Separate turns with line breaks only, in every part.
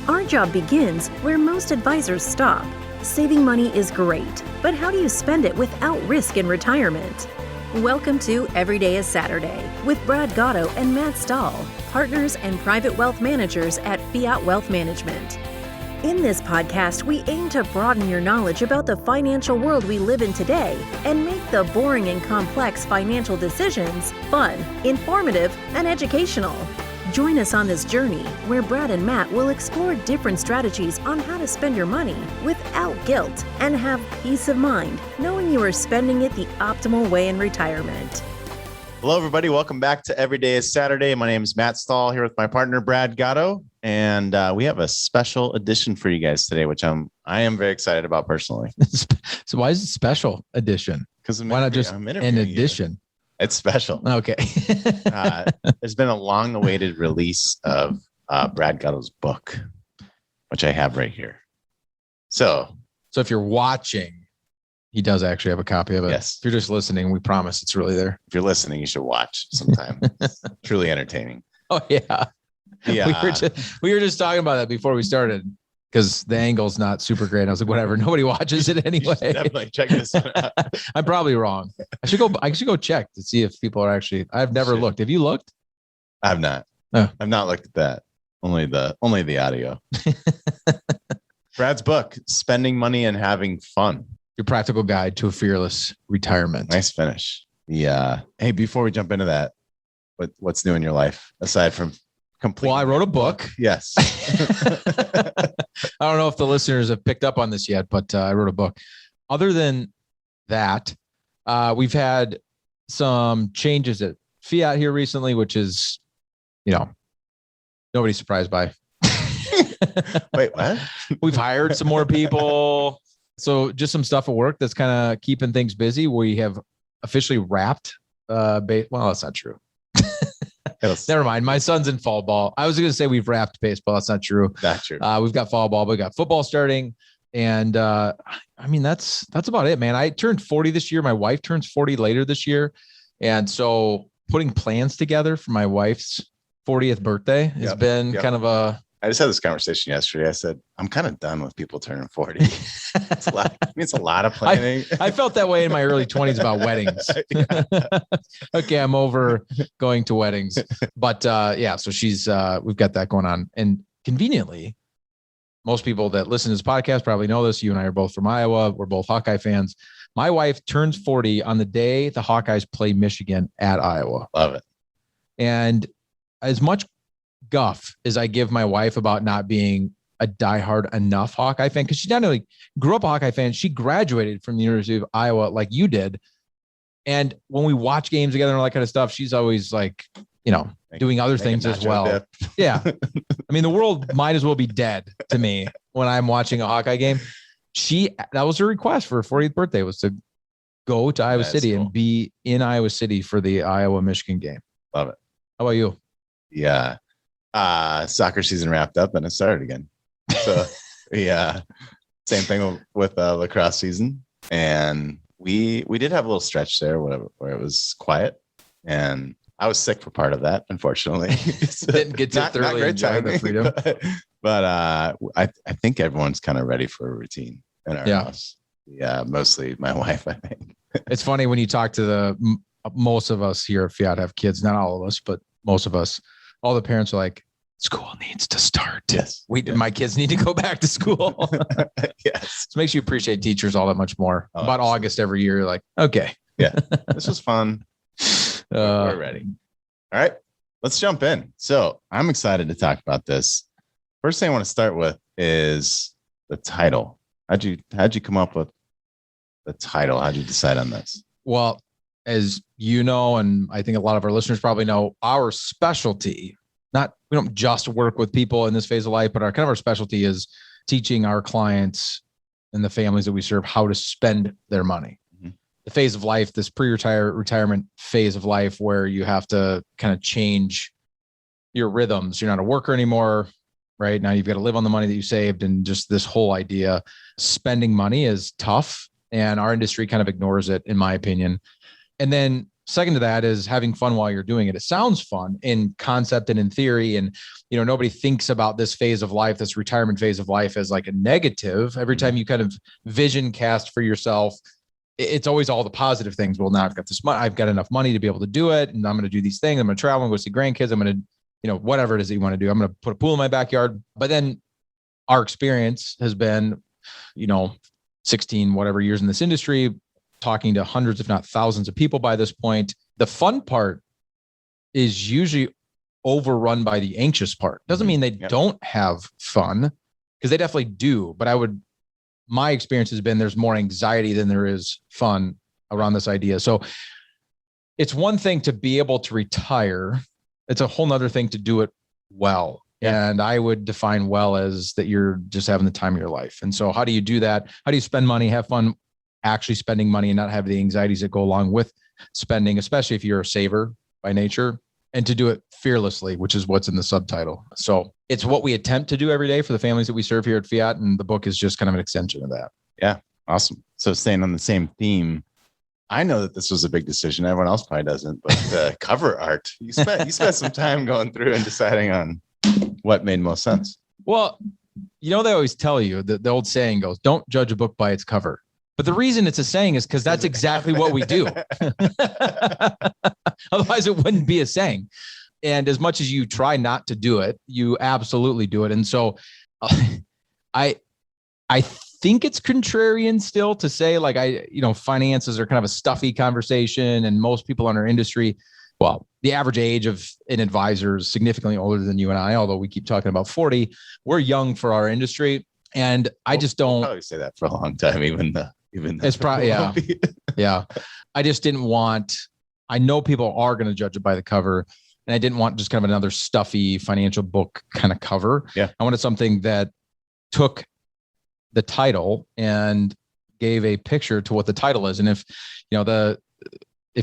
Our job begins where most advisors stop. Saving money is great, but how do you spend it without risk in retirement? Welcome to Every Day is Saturday with Brad Gatto and Matt Stahl, partners and private wealth managers at Fiat Wealth Management. In this podcast, we aim to broaden your knowledge about the financial world we live in today and make the boring and complex financial decisions fun, informative, and educational. Join us on this journey where Brad and Matt will explore different strategies on how to spend your money without guilt and have peace of mind knowing you are spending it the optimal way in retirement.
Hello, everybody. Welcome back to Every Day is Saturday. My name is Matt Stahl here with my partner, Brad Gatto. And we have a special edition for you guys today, which I am very excited about personally.
So why is it special edition?
Because
why not just an edition?
It's special.
Okay.
There's been a long-awaited release of Brad Gatto's book, which I have right here. So
if you're watching, he does actually have a copy of it.
Yes.
If you're just listening, we promise it's really there.
If you're listening, you should watch sometime. It's truly entertaining.
Oh, yeah.
Yeah.
We were just talking about that before we started because the angle's not super great. I was like, whatever. Nobody watches it anyway.
Definitely check this one out.
I'm probably wrong. I should go check to see if people are actually. I've never looked. Have you looked?
I have not.
Oh.
I've not looked at that. Only the audio. Brad's book, Spending Money and Having Fun.
Your practical guide to a fearless retirement.
Nice finish. Yeah. Hey, before we jump into that, what's new in your life aside from complete?
Well, I wrote a book.
Yes.
I don't know if the listeners have picked up on this yet, but I wrote a book. Other than that, we've had some changes at Fiat here recently, which is, nobody's surprised by.
Wait, what?
We've hired some more people. So just some stuff at work that's kind of keeping things busy. We have officially wrapped. Well, that's not true. Never mind. My son's in fall ball. I was going to say we've wrapped baseball. That's not true.
Not true.
We've got fall ball. We got football starting. And that's about it, man. I turned 40 this year. My wife turns 40 later this year. And so putting plans together for my wife's 40th birthday has been kind of
I just had this conversation yesterday. I said, I'm kind of done with people turning 40. It's a lot of planning.
I felt that way in my early 20s about weddings. Okay, I'm over going to weddings. But so she's we've got that going on. And conveniently, most people that listen to this podcast probably know this. You and I are both from Iowa. We're both Hawkeye fans. My wife turns 40 on the day the Hawkeyes play Michigan at Iowa.
Love it.
And as much guff as I give my wife about not being a diehard enough Hawkeye fan, because she not only grew up a Hawkeye fan, she graduated from the University of Iowa like you did. And when we watch games together and all that kind of stuff, she's always like, doing other things as well. Yeah. I mean, the world might as well be dead to me when I'm watching a Hawkeye game. That was her request for her 40th birthday, was to go to Iowa City and be in Iowa City for the Iowa-Michigan game.
Love it.
How about you?
Yeah. Soccer season wrapped up and it started again. So same thing with lacrosse season. And we did have a little stretch there where it was quiet, and I was sick for part of that, unfortunately.
So didn't get to thoroughly enjoy the freedom.
But I think everyone's kind of ready for a routine in our house. Yeah, mostly my wife, I think.
It's funny when you talk to most of us here at Fiat have kids, not all of us, but most of us. All the parents are like, school needs to start.
Yes.
My kids need to go back to school.
Yes.
It makes you appreciate teachers all that much more. About absolutely. August every year, you're like, okay.
Yeah. This was fun. We're ready. All right. Let's jump in. So I'm excited to talk about this. First thing I want to start with is the title. How'd you come up with the title? How'd you decide on this?
Well, as you know, and I think a lot of our listeners probably know, our specialty, we don't just work with people in this phase of life, but our specialty is teaching our clients and the families that we serve how to spend their money. Mm-hmm. The phase of life, this retirement phase of life where you have to kind of change your rhythms. You're not a worker anymore, right? Now you've got to live on the money that you saved, and just this whole idea, spending money is tough, and our industry kind of ignores it, in my opinion. And then second to that is having fun while you're doing it. It sounds fun in concept and in theory. And, nobody thinks about this phase of life, this retirement phase of life, as like a negative. Every time you kind of vision cast for yourself, it's always all the positive things. Well, now I've got this money, I've got enough money to be able to do it. And I'm going to do these things. I'm going to travel and go see grandkids. I'm going to, whatever it is that you want to do. I'm going to put a pool in my backyard. But then our experience has been, 16, whatever years in this industry, talking to hundreds, if not thousands of people by this point. The fun part is usually overrun by the anxious part. Doesn't mean they don't have fun, because they definitely do. But my experience has been there's more anxiety than there is fun around this idea. So it's one thing to be able to retire. It's a whole nother thing to do it well. Yeah. And I would define well as that you're just having the time of your life. And so how do you do that? How do you spend money, have fun actually spending money, and not have the anxieties that go along with spending, especially if you're a saver by nature, and to do it fearlessly, which is what's in the subtitle. So it's what we attempt to do every day for the families that we serve here at Fiat. And the book is just kind of an extension of that.
Yeah. Awesome. So staying on the same theme, I know that this was a big decision. Everyone else probably doesn't, but the cover art, you spent some time going through and deciding on what made most sense.
Well, they always tell you that the old saying goes, don't judge a book by its cover. But the reason it's a saying is because that's exactly what we do. Otherwise, it wouldn't be a saying. And as much as you try not to do it, you absolutely do it. And so I think it's contrarian still to say, like, finances are kind of a stuffy conversation, and most people in our industry, well, the average age of an advisor is significantly older than you and I, although we keep talking about 40. We're young for our industry. And I just don't
I'll probably say that for a long time, even
it's probably, yeah. I just didn't want, I know people are going to judge it by the cover, and I didn't want just kind of another stuffy financial book kind of cover.
Yeah.
I wanted something that took the title and gave a picture to what the title is. And if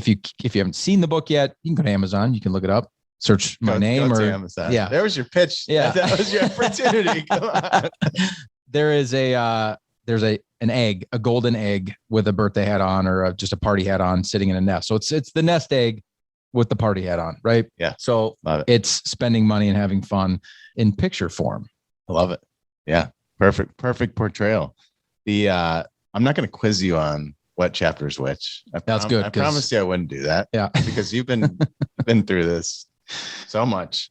you haven't seen the book yet, you can go to Amazon, you can look it up, search my name,
go
or
to Amazon.
Yeah,
there was your pitch.
Yeah,
that was your opportunity. Come on.
There's an egg, a golden egg with a birthday hat on, or just a party hat on, sitting in a nest. So it's the nest egg with the party hat on, right?
Yeah.
So it's spending money and having fun in picture form.
I love it. Yeah. Perfect portrayal. I'm not going to quiz you on what chapter is which.
That's good.
I promised you I wouldn't do that.
Yeah.
Because you've been through this so much.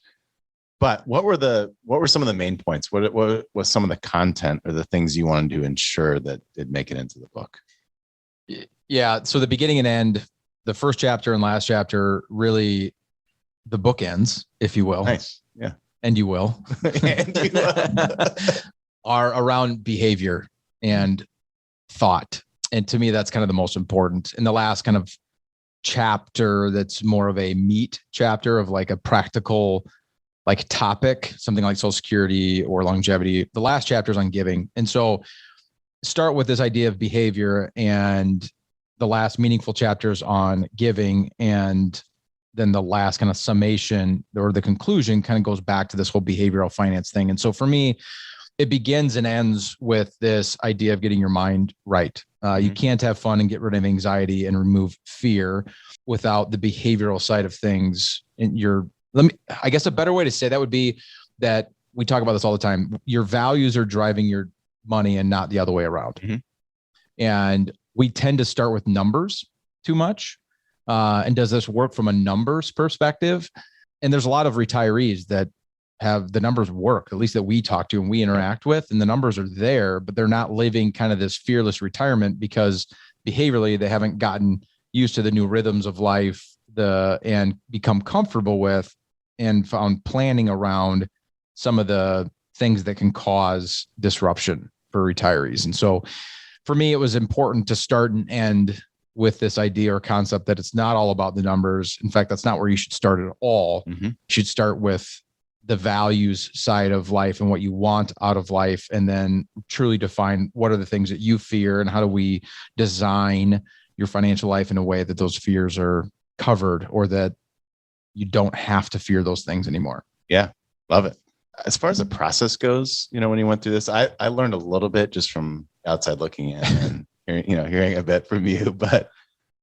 But what were some of the main points? What was some of the content or the things you wanted to ensure that did make it into the book?
Yeah. So the beginning and end, the first chapter and last chapter, really the book ends, if you will.
Nice. Yeah.
And you will.
And you will.
Are around behavior and thought. And to me, that's kind of the most important. In the last kind of chapter, that's more of a meat chapter of like a practical like topic, something like Social Security or longevity. The last chapter is on giving. And so start with this idea of behavior, and the last meaningful chapters on giving. And then the last kind of summation or the conclusion kind of goes back to this whole behavioral finance thing. And so for me, it begins and ends with this idea of getting your mind right. You can't have fun and get rid of anxiety and remove fear without the behavioral side of things. And I guess a better way to say that would be that we talk about this all the time. Your values are driving your money and not the other way around. Mm-hmm. And we tend to start with numbers too much. And does this work from a numbers perspective? And there's a lot of retirees that have the numbers work, at least that we talk to and we interact with, and the numbers are there, but they're not living kind of this fearless retirement because behaviorally they haven't gotten used to the new rhythms of life, and become comfortable with and found planning around some of the things that can cause disruption for retirees. And so for me, it was important to start and end with this idea or concept that it's not all about the numbers. In fact, that's not where you should start at all. Mm-hmm. You should start with the values side of life and what you want out of life, and then truly define what are the things that you fear and how do we design your financial life in a way that those fears are covered, or that you don't have to fear those things anymore.
Yeah. Love it. As far as the process goes, when you went through this, I learned a little bit just from outside looking in and hearing a bit from you, but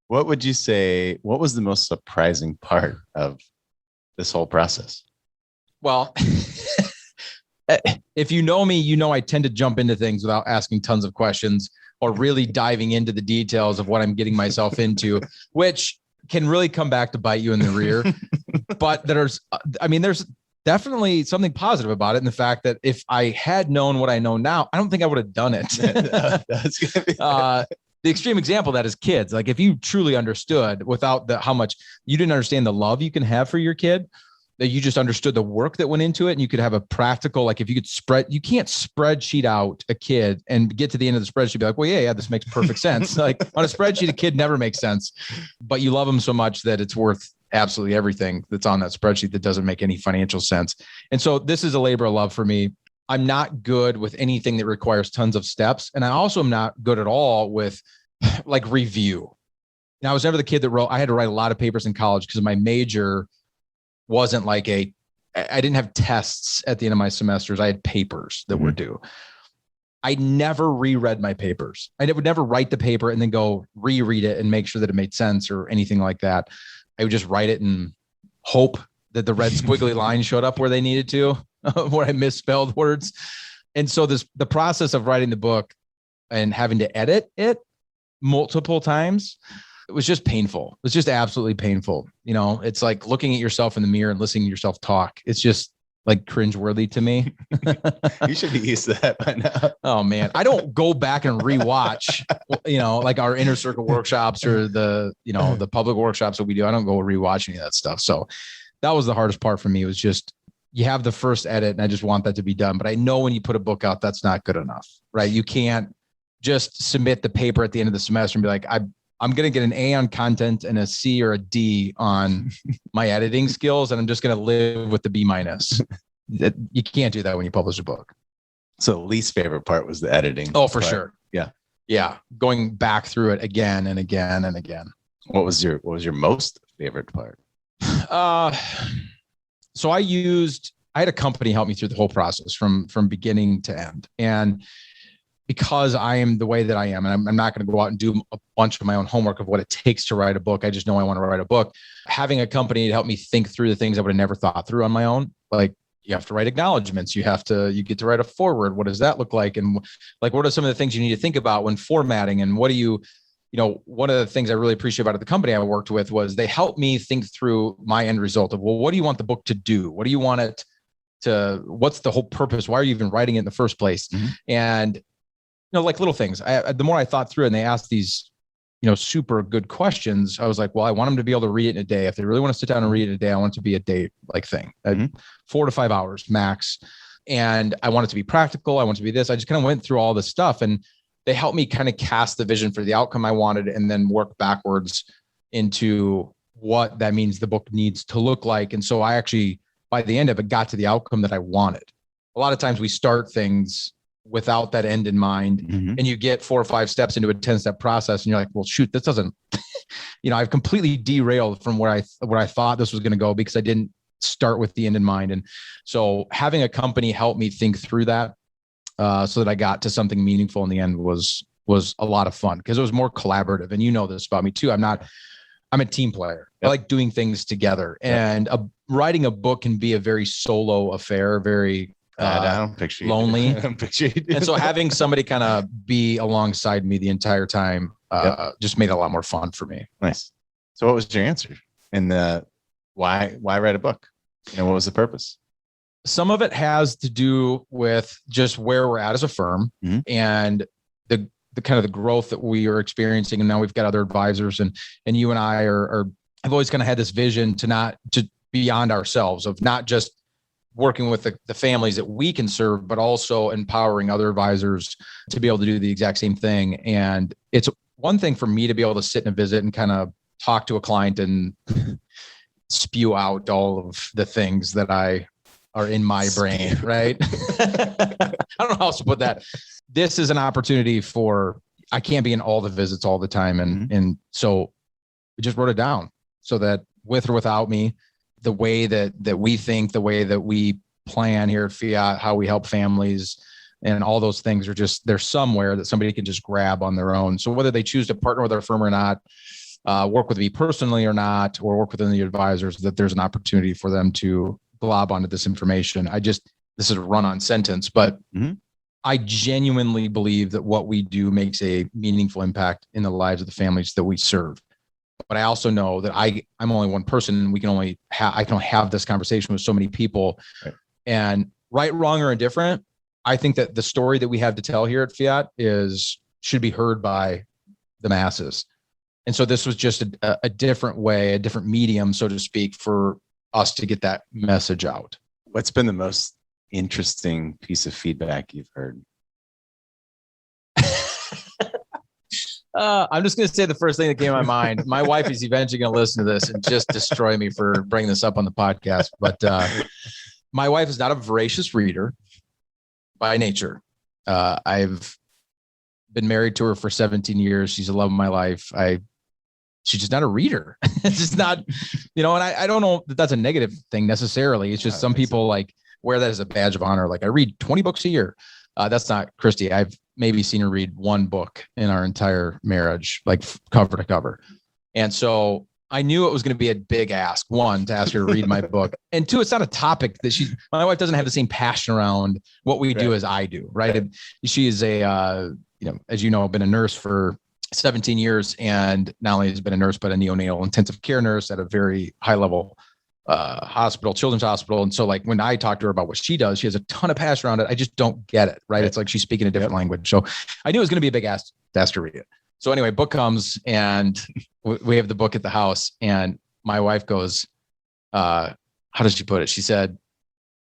What would you say? What was the most surprising part of this whole process?
Well, if you know me, you know I tend to jump into things without asking tons of questions or really diving into the details of what I'm getting myself into, which can really come back to bite you in the rear. But there's definitely something positive about it in the fact that if I had known what I know now, I don't think I would have done it.
That's gonna be
The extreme example of that is kids. Like if you truly understood without how much you didn't understand the love you can have for your kid, that you just understood the work that went into it, and you could have a practical, like if you could you can't spreadsheet out a kid and get to the end of the spreadsheet, be like, well, yeah, this makes perfect sense. Like on a spreadsheet, a kid never makes sense, but you love them so much that it's worth absolutely everything that's on that spreadsheet that doesn't make any financial sense. And so this is a labor of love for me. I'm not good with anything that requires tons of steps. And I also am not good at all with like review. Now, I was never the kid that I had to write a lot of papers in college because my major wasn't like I didn't have tests at the end of my semesters. I had papers that were due. I never reread my papers. I would never write the paper and then go reread it and make sure that it made sense or anything like that. I would just write it and hope that the red squiggly line showed up where they needed to, where I misspelled words. And so the process of writing the book and having to edit it multiple times, it was just painful. It was just absolutely painful. You know, it's like looking at yourself in the mirror and listening to yourself talk. It's just like cringeworthy to me.
You should be used to that by now.
Oh man. I don't go back and rewatch, like our inner circle workshops or the public workshops that we do. I don't go rewatch any of that stuff. So that was the hardest part for me. It was just, you have the first edit and I just want that to be done. But I know when you put a book out, that's not good enough, right? You can't just submit the paper at the end of the semester and be like, I'm going to get an A on content and a C or a D on my editing skills. And I'm just going to live with the B-. You can't do that when you publish a book.
So least favorite part was the editing.
Oh, for
part.
sure.
Yeah.
Yeah. Going back through it again and again and again.
What was your most favorite part?
So I had a company help me through the whole process from beginning to end. And because I am the way that I am, and I'm not going to go out and do a bunch of my own homework of what it takes to write a book. I just know I want to write a book. Having a company to help me think through the things I would have never thought through on my own. Like you have to write acknowledgments. You get to write a foreword. What does that look like? And like, what are some of the things you need to think about when formatting? And what do you one of the things I really appreciate about the company I worked with was they helped me think through my end result of, well, what do you want the book to do? What do you want it to, what's the whole purpose? Why are you even writing it in the first place? Mm-hmm. And like little things. The more I thought through it and they asked these, super good questions, I was like, well, I want them to be able to read it in a day. If they really want to sit down and read it in a day, I want it to be a day like thing, 4 to 5 hours max. And I want it to be practical. I want it to be this. I just kind of went through all this stuff and they helped me kind of cast the vision for the outcome I wanted and then work backwards into what that means the book needs to look like. And so I actually, by the end of it, got to the outcome that I wanted. A lot of times we start things without that end in mind. Mm-hmm. And you get 4 or 5 steps into a 10-step process and you're like, well, shoot, this doesn't, I've completely derailed from where I thought this was going to go because I didn't start with the end in mind. And so having a company help me think through that so that I got to something meaningful in the end was a lot of fun because it was more collaborative. And you know this about me too. I'm a team player. Yep. I like doing things together. Yep. And writing a book can be a very solo affair, very
I don't picture you.
Lonely.
I don't picture you.
And so having somebody kind of be alongside me the entire time just made it a lot more fun for me.
Nice. So what was your answer? And why write a book? What was the purpose?
Some of it has to do with just where we're at as a firm and the kind of the growth that we are experiencing. And now we've got other advisors and you and I I've always kind of had this vision to beyond ourselves of not just working with the families that we can serve, but also empowering other advisors to be able to do the exact same thing. And it's one thing for me to be able to sit in a visit and kind of talk to a client and spew out all of the things that are in my brain, right? I don't know how else to put that. This is an opportunity I can't be in all the visits all the time. And so we just wrote it down so that with or without me, the way that we think, the way that we plan here at Fiat, how we help families and all those things are just, they're somewhere that somebody can just grab on their own. So whether they choose to partner with our firm or not, work with me personally or not, or work within the advisors, that there's an opportunity for them to glob onto this information. This is a run-on sentence, but I genuinely believe that what we do makes a meaningful impact in the lives of the families that we serve. But I also know that I'm only one person, and I can only have this conversation with so many people. Right. And right, wrong, or indifferent, I think that the story that we have to tell here at Fiat should be heard by the masses. And so this was just a different way, a different medium, so to speak, for us to get that message out.
What's been the most interesting piece of feedback you've heard?
I'm just going to say the first thing that came to my mind. My wife is eventually going to listen to this and just destroy me for bringing this up on the podcast. But my wife is not a voracious reader by nature. I've been married to her for 17 years. She's the love of my life. She's just not a reader. It's just not, and I don't know that that's a negative thing necessarily. It's just some people like wear that as a badge of honor. Like, I read 20 books a year. That's not Christy. I've maybe seen her read one book in our entire marriage, like cover to cover. And so I knew it was going to be a big ask, one, to ask her to read my book. And two, it's not a topic that my wife doesn't have the same passion around what we do as I do. Right. She is as you know, been a nurse for 17 years, and not only has been a nurse, but a neonatal intensive care nurse at a very high level hospital, children's hospital. And so like when I talk to her about what she does, she has a ton of passion around it. I just don't get it. Right. It's like she's speaking a different language. So I knew it was going to be a big ask to ask her to read it. So anyway, book comes, and we have the book at the house, and my wife goes, how does she put it? She said,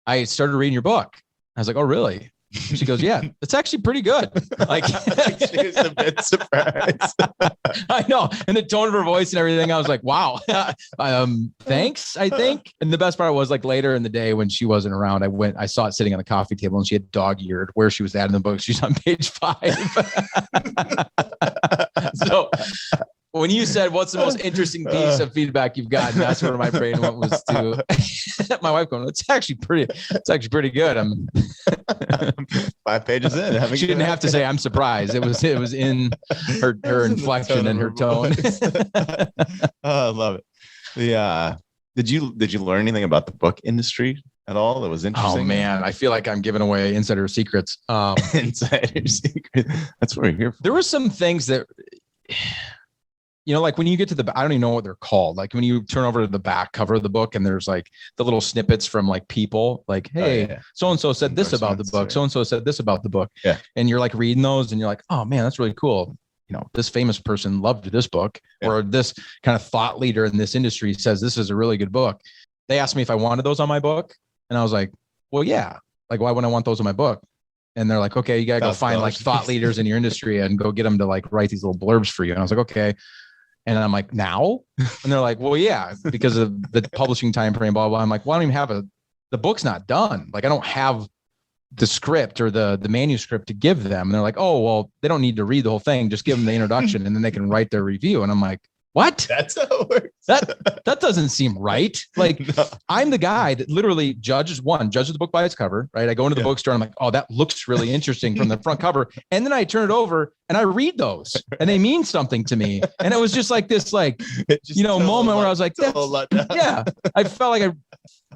I started reading your book. I was like, oh, really? She goes, yeah, it's actually pretty good. Like,
she was a bit surprised.
I know. And the tone of her voice and everything, I was like, wow, thanks, I think. And the best part was, like, later in the day when she wasn't around, I saw it sitting on the coffee table, and she had dog-eared where she was at in the book. She's on page 5. So when you said, what's the most interesting piece of feedback you've gotten, that's where my brain went, was to my wife going, it's actually pretty good. I'm
5 pages in.
She didn't have to say, I'm surprised. It was in her inflection and her tone.
Oh, I love it. Did you learn anything about the book industry at all that was interesting?
Oh man, I feel like I'm giving away insider secrets.
Insider secret. That's what we're here for.
There were some things that, like when you get to I don't even know what they're called. Like when you turn over to the back cover of the book, and there's like the little snippets from like people, like, hey, so-and-so said this about the book. So-and-so said this about the book. Yeah. And you're like reading those, and you're like, oh man, that's really cool. This famous person loved this book, or this kind of thought leader in this industry says this is a really good book. They asked me if I wanted those on my book, and I was like, well, yeah. Like, why wouldn't I want those on my book? And they're like, okay, you got to go find like thought leaders in your industry and go get them to like write these little blurbs for you. And I was like, okay. And I'm like, now? And they're like, well, yeah, because of the publishing time frame, blah, blah. I'm like, well, I don't even have the book's not done. Like, I don't have the script or the manuscript to give them. And they're like, oh, well, they don't need to read the whole thing. Just give them the introduction and then they can write their review. And I'm like, what?
That's how it works.
That doesn't seem right. Like, no. I'm the guy that literally judges the book by its cover, right? I go into the bookstore and I'm like, oh, that looks really interesting from the front cover. And then I turn it over and I read those and they mean something to me. And it was just like this, like, moment where I was like, yeah, I felt like I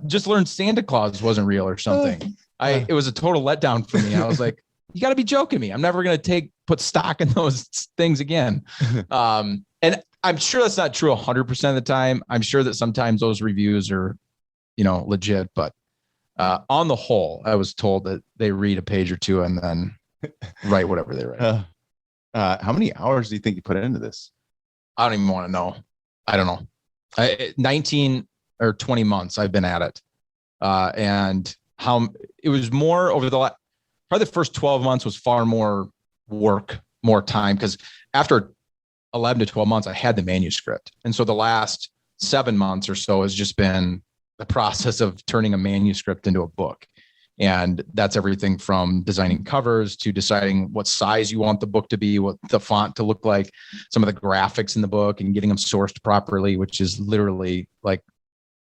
just learned Santa Claus wasn't real or something. It was a total letdown for me. I was like, you got to be joking me. I'm never going to put stock in those things again. And I'm sure that's not true 100% of the time. I'm sure that sometimes those reviews are, legit, but on the whole, I was told that they read a page or two and then write whatever they write.
How many hours do you think you put into this?
I don't even want to know. I don't know. 19 or 20 months I've been at it. And how it was more over probably the first 12 months was far more work, more time. Because after 11 to 12 months, I had the manuscript. And so the last 7 months or so has just been the process of turning a manuscript into a book. And that's everything from designing covers to deciding what size you want the book to be, what the font to look like, some of the graphics in the book, and getting them sourced properly, which is literally like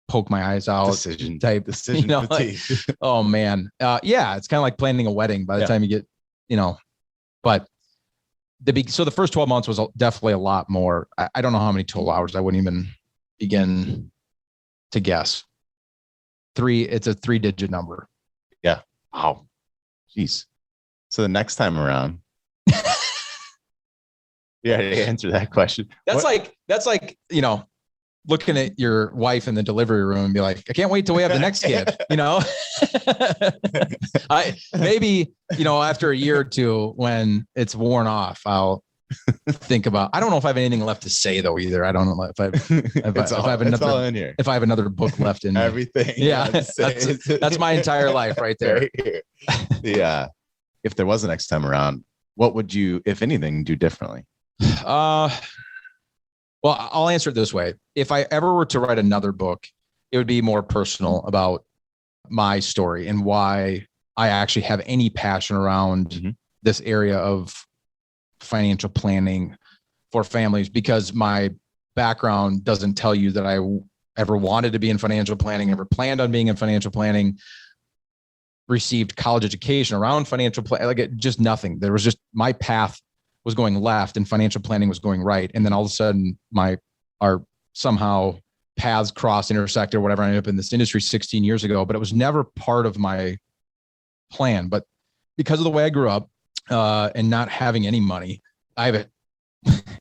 poke my eyes out decision like, oh man. Yeah. It's kind of like planning a wedding by the time you get, but so the first 12 months was definitely a lot more. I don't know how many total hours. I wouldn't even begin to guess. It's a 3-digit number.
Yeah. Wow. Jeez. So the next time around, yeah, to answer that question.
That's like, you know, looking at your wife in the delivery room and be like, I can't wait till we have the next kid, you know. Maybe, you know, after a year or two when it's worn off, I'll think about, I don't know if I have anything left to say though either. I don't know if I have another book left in
everything.
Yeah. That's my entire life right there.
Right here. Yeah. If there was a next time around, what would you, if anything, do differently?
Well, I'll answer it this way. If I ever were to write another book, it would be more personal about my story and why I actually have any passion around this area of financial planning for families, because my background doesn't tell you that I ever wanted to be in financial planning, ever planned on being in financial planning, received college education around financial planning, like just nothing. There was just, my path was going left and financial planning was going right. And then all of a sudden our somehow paths crossed, intersected, or whatever. I ended up in this industry 16 years ago, but it was never part of my plan. But because of the way I grew up and not having any money, I have a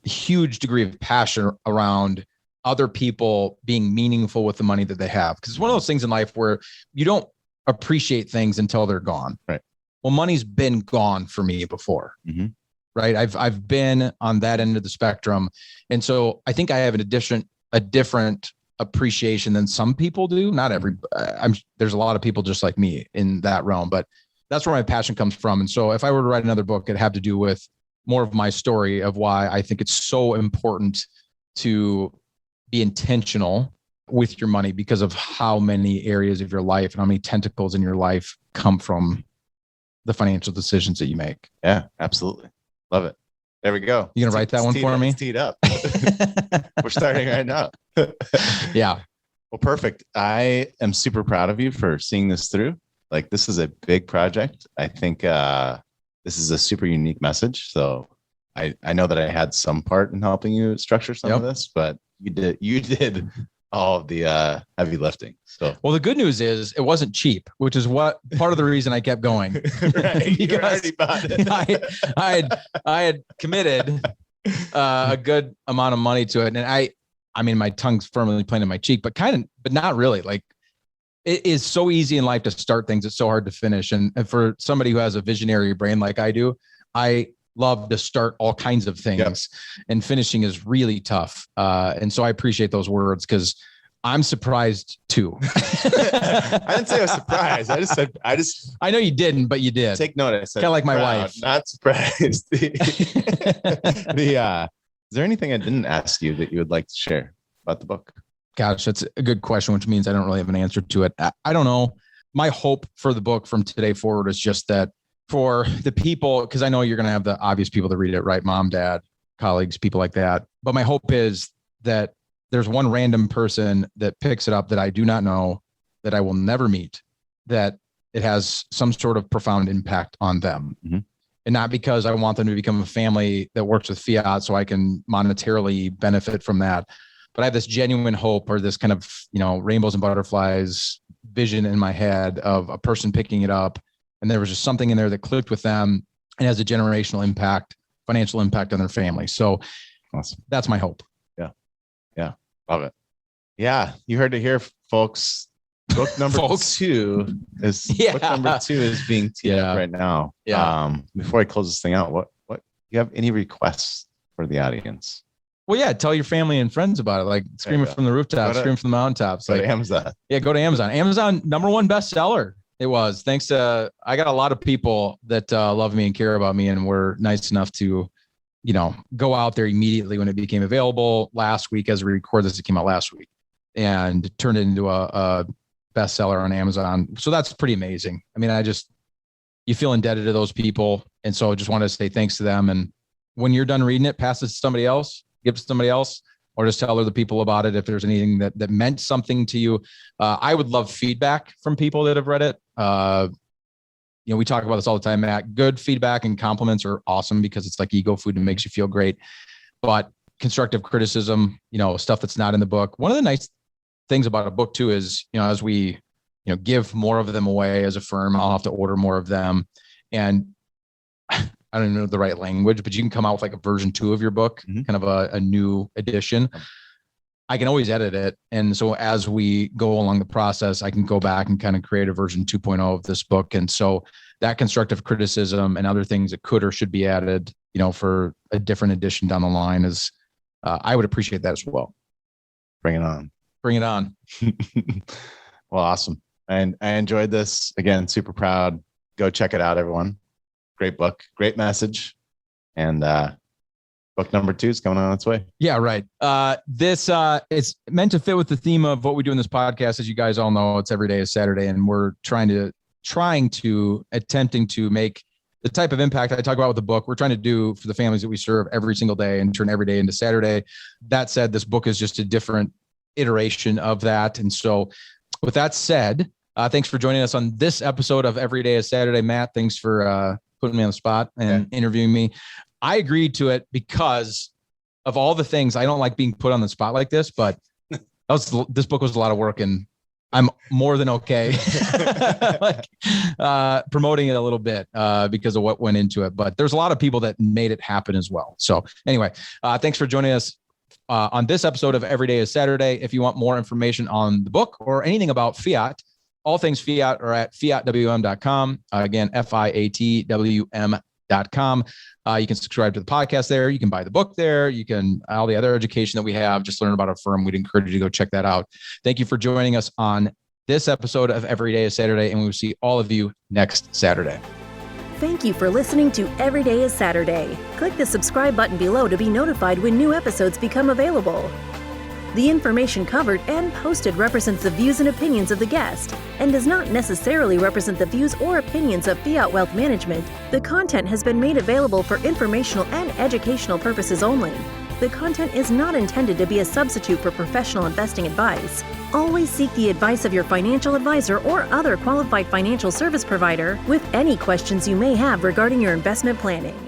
huge degree of passion around other people being meaningful with the money that they have. Because it's one of those things in life where you don't appreciate things until they're gone.
Right.
Well, money's been gone for me before. Right. I've been on that end of the spectrum. And so I think I have a different appreciation than some people do. Not every, there's a lot of people just like me in that realm, but that's where my passion comes from. And so if I were to write another book, it'd have to do with more of my story of why I think it's so important to be intentional with your money, because of how many areas of your life and how many tentacles in your life come from the financial decisions that you make.
Yeah, absolutely. Love it. There we go.
You gonna write that one for me?
It's teed up. We're starting right now.
Yeah.
Well, perfect. I am super proud of you for seeing this through. Like, this is a big project. I think this is a super unique message. So I know that I had some part in helping you structure some of this, but you did all of the heavy lifting. So,
well, the good news is it wasn't cheap, which is what part of the reason I kept going.
Right, you already bought it.
I had committed a good amount of money to it, and I mean, my tongue's firmly planted in my cheek, but not really. Like, it is so easy in life to start things; it's so hard to finish. And for somebody who has a visionary brain like I do, I love to start all kinds of things, and finishing is really tough. And so I appreciate those words, because I'm surprised too.
I didn't say I was surprised. I just said,
I know you didn't, but you did.
Take note. I said,
kind of like my
proud,
wife.
Not surprised. Is there anything I didn't ask you that you would like to share about the book?
Gosh, that's a good question, which means I don't really have an answer to it. I don't know. My hope for the book from today forward is just that for the people, because I know you're going to have the obvious people that read it, right? Mom, dad, colleagues, people like that. But my hope is that there's one random person that picks it up that I do not know, that I will never meet, that it has some sort of profound impact on them. And not because I want them to become a family that works with fiat so I can monetarily benefit from that. But I have this genuine hope, or this kind of, rainbows and butterflies vision in my head of a person picking it up, and there was just something in there that clicked with them and has a generational impact, financial impact on their family. So
awesome.
That's my hope.
Yeah. Love it. Yeah. You heard it here, folks. Book number 2 is book number 2 is being teed up right now. Before I close this thing out, what you have any requests for the audience?
Well, tell your family and friends about it. Like, scream it from the rooftops, scream from the mountaintops.
Go to Amazon.
Yeah, go to Amazon. Amazon, #1 bestseller. It was, thanks to, I got a lot of people that love me and care about me, and were nice enough to, go out there immediately when it became available last week. As we record this, it came out last week, and turned it into a bestseller on Amazon. So that's pretty amazing. I mean, you feel indebted to those people. And so I just wanted to say thanks to them. And when you're done reading it, pass it to somebody else, give it to somebody else, or just tell other people about it if there's anything that meant something to you. I would love feedback from people that have read it. we talk about this all the time, Matt. Good feedback and compliments are awesome because it's like ego food and makes you feel great. But constructive criticism, stuff that's not in the book. One of the nice things about a book too is, as we, give more of them away as a firm, I'll have to order more of them. And I don't even know the right language, but you can come out with like a version 2 of your book, kind of a new edition. I can always edit it. And so as we go along the process, I can go back and kind of create a version 2.0 of this book. And so that constructive criticism and other things that could or should be added, for a different edition down the line is, I would appreciate that as well.
Bring it on.
Bring it on.
Well, awesome. And I enjoyed this. Again, super proud. Go check it out, everyone. Great book, great message. And, book number 2 is coming on its way.
Yeah, right. This it's meant to fit with the theme of what we do in this podcast. As you guys all know, it's Every Day is Saturday, and we're attempting to make the type of impact I talk about with the book. We're trying to do for the families that we serve every single day and turn every day into Saturday. That said, this book is just a different iteration of that. And so, with that said, thanks for joining us on this episode of Every Day is Saturday. Matt, thanks for putting me on the spot and interviewing me. I agreed to it because of all the things. I don't like being put on the spot like this, but this book was a lot of work, and I'm more than okay promoting it a little bit because of what went into it. But there's a lot of people that made it happen as well. So anyway, thanks for joining us on this episode of Every Day is Saturday. If you want more information on the book or anything about Fiat, all things Fiat are at fiatwm.com. Again, fiatwm.com. You can subscribe to the podcast there. You can buy the book there. You can, all the other education that we have, just learn about our firm. We'd encourage you to go check that out. Thank you for joining us on this episode of Every Day is Saturday, and we will see all of you next Saturday.
Thank you for listening to Every Day is Saturday. Click the subscribe button below to be notified when new episodes become available. The information covered and posted represents the views and opinions of the guest and does not necessarily represent the views or opinions of Fiat Wealth Management. The content has been made available for informational and educational purposes only. The content is not intended to be a substitute for professional investing advice. Always seek the advice of your financial advisor or other qualified financial service provider with any questions you may have regarding your investment planning.